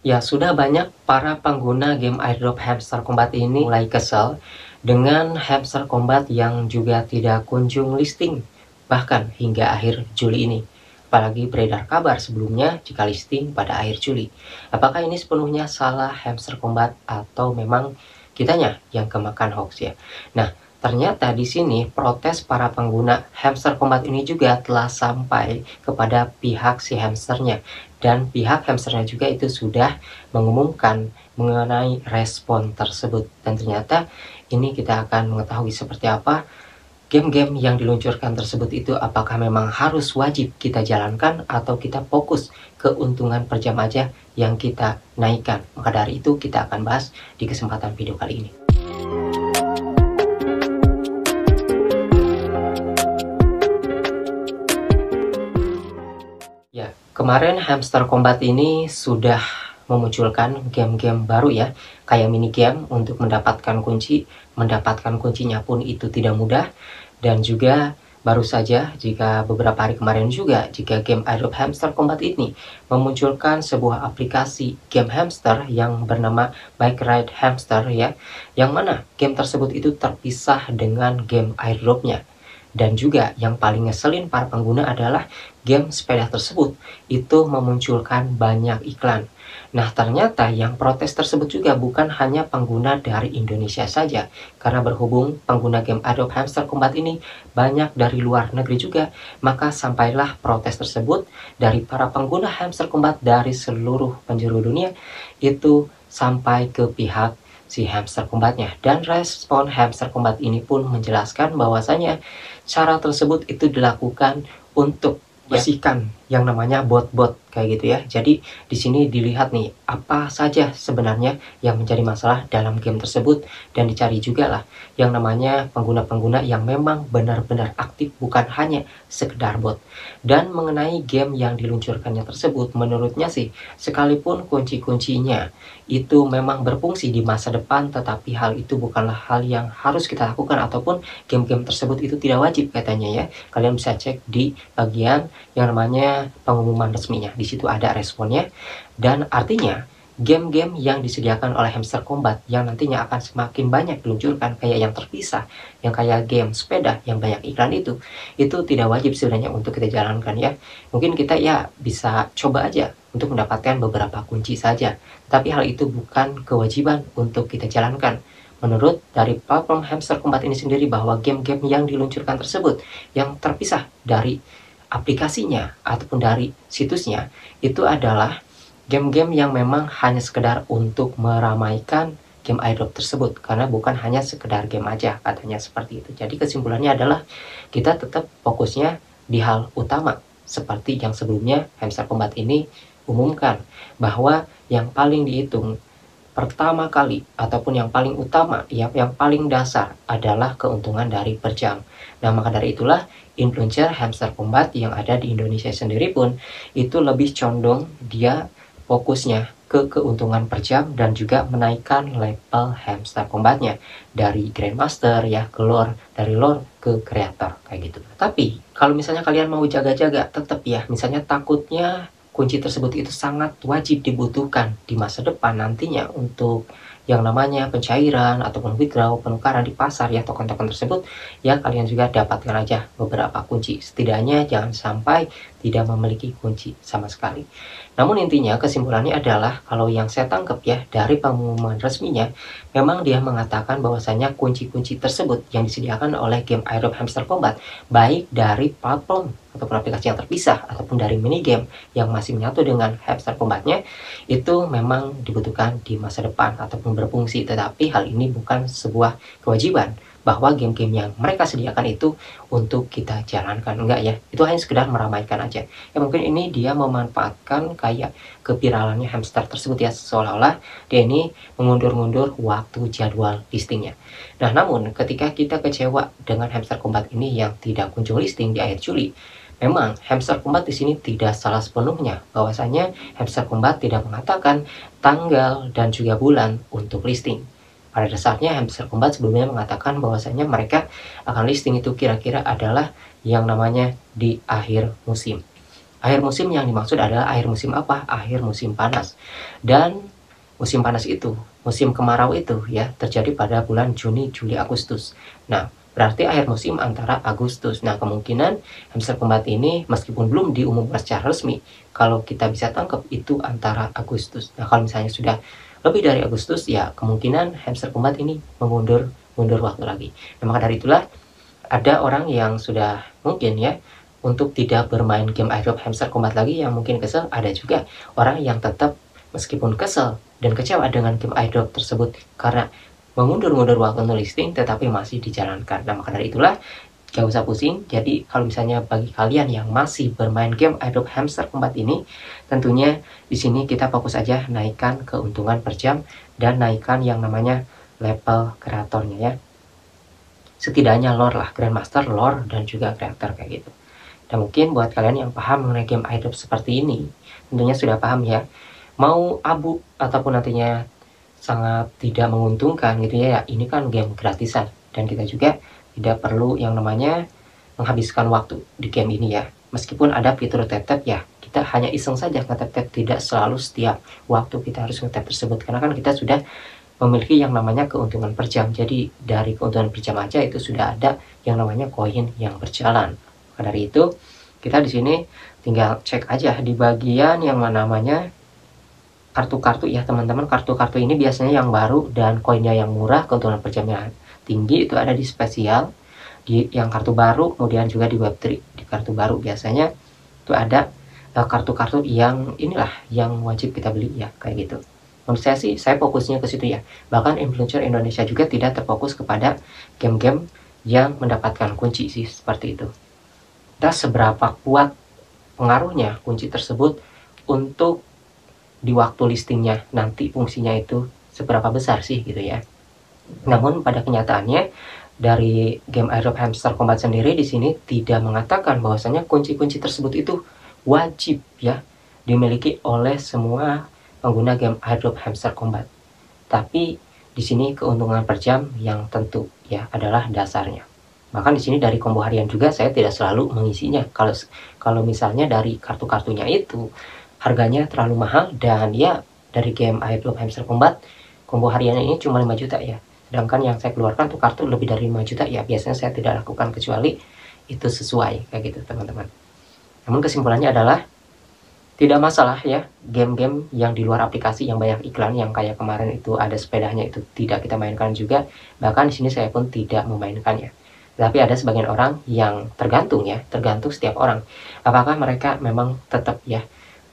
Ya, sudah banyak para pengguna game airdrop Hamster Combat ini mulai kesal dengan Hamster Combat yang juga tidak kunjung listing, bahkan hingga akhir Juli ini. Apalagi beredar kabar sebelumnya jika listing pada akhir Juli. Apakah ini sepenuhnya salah Hamster Combat atau memang kitanya yang kemakan hoax ya? Nah, ternyata di sini protes para pengguna Hamster Combat ini juga telah sampai kepada pihak si hamsternya, dan pihak hamsternya juga itu sudah mengumumkan mengenai respon tersebut. Dan ternyata ini kita akan mengetahui seperti apa game-game yang diluncurkan tersebut itu, apakah memang harus wajib kita jalankan atau kita fokus keuntungan per jam aja yang kita naikkan. Maka dari itu kita akan bahas di kesempatan video kali ini. Ya, kemarin Hamster Combat ini sudah memunculkan game-game baru ya, kayak mini game untuk mendapatkan kunci. Mendapatkan kuncinya pun itu tidak mudah, dan juga baru saja jika beberapa hari kemarin juga jika game airdrop Hamster Combat ini memunculkan sebuah aplikasi game hamster yang bernama Bike Ride Hamster ya, yang mana game tersebut itu terpisah dengan game airdropnya. Dan juga yang paling ngeselin para pengguna adalah game sepeda tersebut itu memunculkan banyak iklan. Nah, ternyata yang protes tersebut juga bukan hanya pengguna dari Indonesia saja, karena berhubung pengguna game airdrop Hamster Combat ini banyak dari luar negeri juga, maka sampailah protes tersebut dari para pengguna Hamster Combat dari seluruh penjuru dunia itu sampai ke pihak si Hamster Combatnya. Dan respon Hamster Combat ini pun menjelaskan bahwasanya cara tersebut itu dilakukan untuk bersihkan yang namanya bot-bot kayak gitu ya. Jadi di sini dilihat nih apa saja sebenarnya yang menjadi masalah dalam game tersebut, dan dicari juga lah yang namanya pengguna-pengguna yang memang benar-benar aktif, bukan hanya sekedar bot. Dan mengenai game yang diluncurkannya tersebut, menurutnya sih sekalipun kunci-kuncinya itu memang berfungsi di masa depan, tetapi hal itu bukanlah hal yang harus kita lakukan, ataupun game-game tersebut itu tidak wajib katanya ya. Kalian bisa cek di bagian yang namanya pengumuman resminya, di situ ada responnya. Dan artinya game-game yang disediakan oleh Hamster Combat yang nantinya akan semakin banyak diluncurkan, kayak yang terpisah, yang kayak game sepeda yang banyak iklan itu tidak wajib sebenarnya untuk kita jalankan ya. Mungkin kita ya bisa coba aja untuk mendapatkan beberapa kunci saja, tapi hal itu bukan kewajiban untuk kita jalankan. Menurut dari platform Hamster Combat ini sendiri, bahwa game-game yang diluncurkan tersebut yang terpisah dari aplikasinya ataupun dari situsnya itu adalah game-game yang memang hanya sekedar untuk meramaikan game airdrop tersebut, karena bukan hanya sekedar game aja katanya seperti itu. Jadi kesimpulannya adalah kita tetap fokusnya di hal utama, seperti yang sebelumnya Hamster Combat ini umumkan bahwa yang paling dihitung pertama kali ataupun yang paling utama ya, yang paling dasar adalah keuntungan dari per jam. Nah, maka dari itulah influencer Hamster Combat yang ada di Indonesia sendiri pun itu lebih condong dia fokusnya ke keuntungan per jam, dan juga menaikkan level Hamster Combatnya dari Grandmaster ya ke lore, dari lore ke creator kayak gitu. Tapi kalau misalnya kalian mau jaga-jaga, tetap ya, misalnya takutnya kunci tersebut itu sangat wajib dibutuhkan di masa depan nantinya untuk yang namanya pencairan ataupun withdraw, penukaran di pasar ya, token-token tersebut ya, kalian juga dapatkan aja beberapa kunci. Setidaknya jangan sampai tidak memiliki kunci sama sekali. Namun intinya kesimpulannya adalah, kalau yang saya tangkap ya dari pengumuman resminya, memang dia mengatakan bahwasanya kunci-kunci tersebut yang disediakan oleh game airdrop Hamster Combat, baik dari platform ataupun aplikasi yang terpisah ataupun dari mini game yang masih menyatu dengan Hamster Combatnya, itu memang dibutuhkan di masa depan ataupun berfungsi. Tetapi hal ini bukan sebuah kewajiban bahwa game-game yang mereka sediakan itu untuk kita jalankan, enggak ya, itu hanya sekedar meramaikan aja ya. Mungkin ini dia memanfaatkan kayak keviralannya hamster tersebut ya, seolah-olah dia ini mengundur-mundur waktu jadwal listingnya. Nah, namun ketika kita kecewa dengan Hamster Combat ini yang tidak kunjung listing di akhir Juli, memang Hamster Combat di sini tidak salah sepenuhnya, bahwasanya Hamster Combat tidak mengatakan tanggal dan juga bulan untuk listing. Pada dasarnya Hamster Combat sebelumnya mengatakan bahwasanya mereka akan listing itu kira-kira adalah yang namanya di akhir musim. Akhir musim yang dimaksud adalah akhir musim apa? Akhir musim panas. Dan musim panas itu, musim kemarau itu ya, terjadi pada bulan Juni, Juli, Agustus. Nah, berarti akhir musim antara Agustus. Nah, kemungkinan hamster kombat ini meskipun belum diumumkan secara resmi, kalau kita bisa tangkap itu antara Agustus. Nah, kalau misalnya sudah lebih dari Agustus, ya kemungkinan hamster kombat ini mundur waktu lagi. Nah, maka dari itulah ada orang yang sudah mungkin ya untuk tidak bermain game airdrop hamster kombat lagi yang mungkin kesel. Ada juga orang yang tetap meskipun kesel dan kecewa dengan game airdrop tersebut karena mengundur-undur waktu listing tetapi masih dijalankan. Nah, maka dari itulah gak usah pusing. Jadi kalau misalnya bagi kalian yang masih bermain game airdrop hamster kombat ini, tentunya di sini kita fokus aja naikkan keuntungan per jam dan naikkan yang namanya level kreatornya ya. Setidaknya lore lah, grandmaster, lore, dan juga creator kayak gitu. Dan mungkin buat kalian yang paham mengenai game airdrop seperti ini, tentunya sudah paham ya, mau abu ataupun nantinya sangat tidak menguntungkan gitu ya, ini kan game gratisan dan kita juga tidak perlu yang namanya menghabiskan waktu di game ini ya. Meskipun ada fitur tap-tap ya, kita hanya iseng saja nge-tap-tap, tidak selalu setiap waktu kita harus nge-tap tersebut karena kan kita sudah memiliki yang namanya keuntungan per jam. Jadi dari keuntungan per jam aja itu sudah ada yang namanya koin yang berjalan. Maka dari itu kita di sini tinggal cek aja di bagian yang namanya kartu-kartu ya teman-teman. Kartu-kartu ini biasanya yang baru dan koinnya yang murah, keuntungan per jamnya tinggi, itu ada di spesial di yang kartu baru. Kemudian juga di Web3 di kartu baru biasanya itu ada kartu-kartu yang inilah yang wajib kita beli ya, kayak gitu. Menurut saya sih, saya fokusnya ke situ ya. Bahkan influencer Indonesia juga tidak terfokus kepada game-game yang mendapatkan kunci sih, seperti itu. Dan seberapa kuat pengaruhnya kunci tersebut untuk di waktu listingnya nanti fungsinya itu seberapa besar sih gitu ya. Namun pada kenyataannya dari game airdrop hamster kombat sendiri di sini tidak mengatakan bahwasanya kunci-kunci tersebut itu wajib ya dimiliki oleh semua pengguna game airdrop hamster combat. Tapi di sini keuntungan per jam yang tentu ya adalah dasarnya. Bahkan di sini dari combo harian juga saya tidak selalu mengisinya. Kalau misalnya dari kartu-kartunya itu harganya terlalu mahal dan ya dari game airdrop hamster combat combo hariannya ini cuma 5 juta ya. Sedangkan yang saya keluarkan tuh kartu lebih dari 5 juta ya, biasanya saya tidak lakukan kecuali itu sesuai kayak gitu teman-teman. Namun kesimpulannya adalah tidak masalah ya game-game yang di luar aplikasi yang banyak iklan yang kayak kemarin itu ada sepedanya itu tidak kita mainkan juga. Bahkan di sini saya pun tidak memainkannya. Tapi ada sebagian orang yang tergantung setiap orang. Apakah mereka memang tetap ya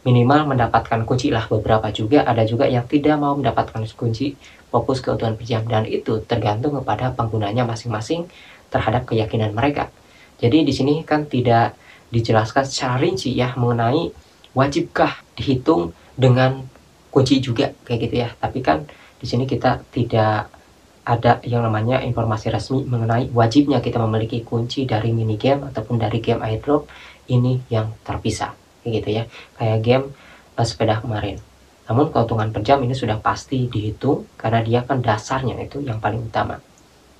minimal mendapatkan kunci lah, beberapa juga ada juga yang tidak mau mendapatkan kunci, fokus keuntungan per jam, dan itu tergantung kepada penggunanya masing-masing terhadap keyakinan mereka. Jadi di sini kan tidak dijelaskan secara rinci ya mengenai wajibkah dihitung dengan kunci juga kayak gitu ya. Tapi kan di sini kita tidak ada yang namanya informasi resmi mengenai wajibnya kita memiliki kunci dari minigame ataupun dari game airdrop ini yang terpisah kayak gitu ya, kayak game sepeda kemarin. Namun keuntungan per jam ini sudah pasti dihitung karena dia kan dasarnya itu yang paling utama.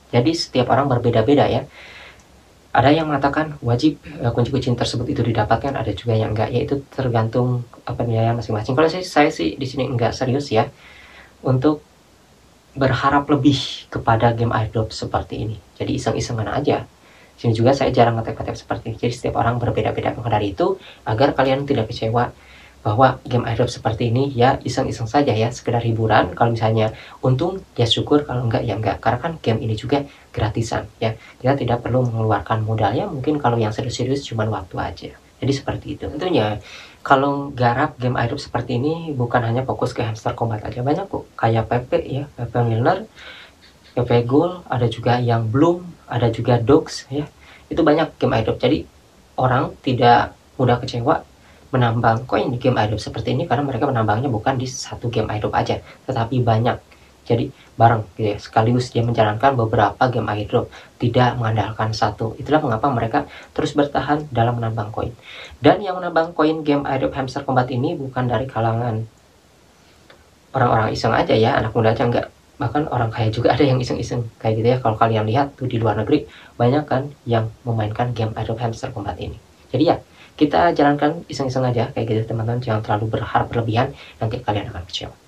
Jadi setiap orang berbeda-beda ya. Ada yang mengatakan wajib kunci-kunci tersebut itu didapatkan, ada juga yang enggak, yaitu tergantung penilaian masing-masing. Kalau saya sih di sini enggak serius ya untuk berharap lebih kepada game airdrop seperti ini. Jadi iseng-isengan aja. Sini juga saya jarang ngetep-ngetep seperti ini. Jadi setiap orang berbeda-beda. Maka dari itu, agar kalian tidak kecewa bahwa game airdrop seperti ini ya iseng-iseng saja ya, sekedar hiburan. Kalau misalnya untung ya syukur, kalau enggak ya enggak. Karena kan game ini juga gratisan ya. Kita tidak perlu mengeluarkan modalnya, mungkin kalau yang serius-serius cuma waktu aja. Jadi seperti itu. Tentunya kalau garap game airdrop seperti ini bukan hanya fokus ke hamster combat aja, banyak kok. Kayak PP ya, PP Milner, PP Gold, ada juga yang Bloom, ada juga Dogs ya. Itu banyak game airdrop. Jadi orang tidak mudah kecewa menambang koin di game airdrop seperti ini karena mereka menambangnya bukan di satu game airdrop aja, tetapi banyak. Jadi bareng gitu ya, sekaligus dia menjalankan beberapa game airdrop, tidak mengandalkan satu. Itulah mengapa mereka terus bertahan dalam menambang koin. Dan yang menambang koin game airdrop hamster combat ini bukan dari kalangan orang-orang iseng aja ya, anak muda aja enggak. Bahkan orang kaya juga ada yang iseng-iseng kayak gitu ya. Kalau kalian lihat tuh di luar negeri banyak kan yang memainkan game airdrop hamster combat ini. Jadi ya Kita jalankan iseng-iseng aja kayak gitu teman-teman, jangan terlalu berharap berlebihan, nanti kalian akan kecewa.